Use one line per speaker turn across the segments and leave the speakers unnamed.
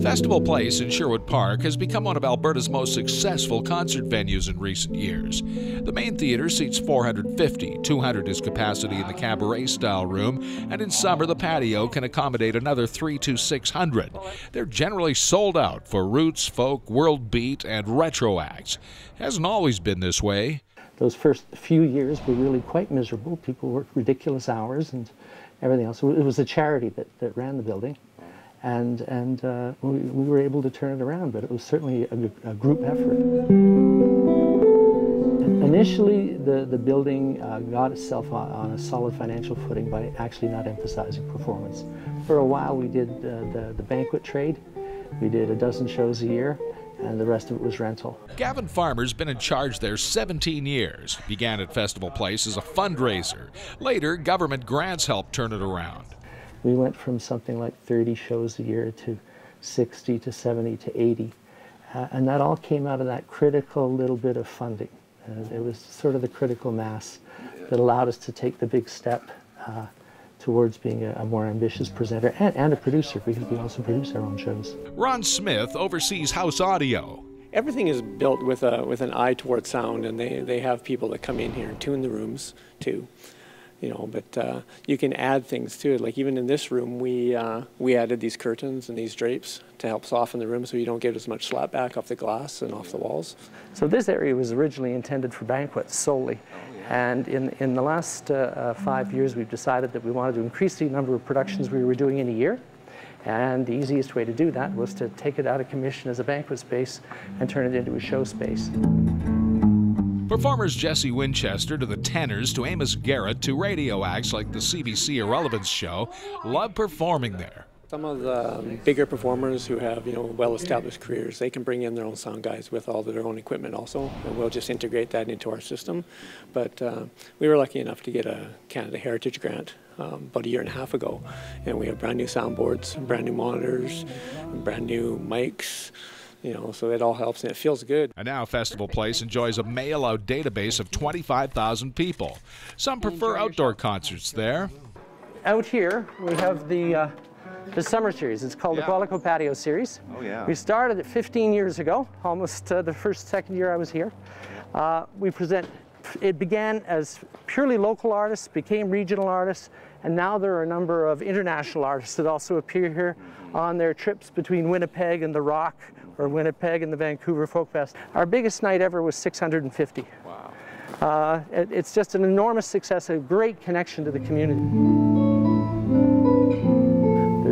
Festival Place in Sherwood Park has become one of Alberta's most successful concert venues in recent years. The main theater seats 450, 200 is capacity in the cabaret-style room, and in summer the patio can accommodate another 300 to 600. They're generally sold out for roots, folk, world beat, and retro acts. It hasn't always been this way.
Those first few years were really quite miserable. People worked ridiculous hours and everything else. It was a charity that ran the building. And we were able to turn it around, but it was certainly a group effort. Initially, the building got itself on a solid financial footing by actually not emphasizing performance. For a while, we did the banquet trade. We did a dozen shows a year, and the rest of it was rental.
Gavin Farmer's been in charge there 17 years. Began at Festival Place as a fundraiser. Later, government grants helped turn it around.
We went from something like 30 shows a year to 60 to 70 to 80. And that all came out of that critical little bit of funding. It was sort of the critical mass that allowed us to take the big step towards being a more ambitious presenter and a producer, because we also produce our own shows.
Ron Smith oversees house audio.
Everything is built with an eye towards sound, and they have people that come in here and tune the rooms too. You know, but you can add things to it. Like even in this room, we added these curtains and these drapes to help soften the room so you don't get as much slapback off the glass and off the walls.
So this area was originally intended for banquets solely. And in the last 5 years, we've decided that we wanted to increase the number of productions we were doing in a year. And the easiest way to do that was to take it out of commission as a banquet space and turn it into a show space.
Performers Jesse Winchester to the tenors to Amos Garrett to radio acts like the CBC Irrelevance Show love performing there.
Some of the bigger performers who have, well-established careers, they can bring in their own sound guys with all their own equipment also, and we'll just integrate that into our system. But we were lucky enough to get a Canada Heritage grant about a year and a half ago, and we have brand new soundboards, brand new monitors, brand new mics. So it all helps and it feels good.
And now Festival Place enjoys a mail-out database of 25,000 people. Some prefer outdoor concerts there.
Out here, we have the summer series. It's called the Qualico Patio Series.
Oh, yeah.
We started it 15 years ago, almost the second year I was here. It began as purely local artists, became regional artists, and now there are a number of international artists that also appear here on their trips between Winnipeg and the Rock, or Winnipeg and the Vancouver Folk Fest. Our biggest night ever was 650.
Wow.
It's just an enormous success, a great connection to the community.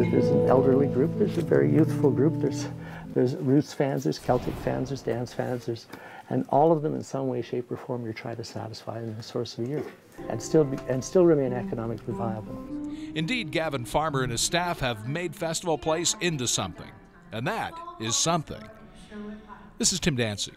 There's an elderly group, there's a very youthful group, there's roots fans, there's Celtic fans, there's dance fans, and all of them in some way, shape, or form you're trying to satisfy in the source of youth and still remain economically viable.
Indeed, Gavin Farmer and his staff have made Festival Place into something. And that is something. This is Tim Dancy.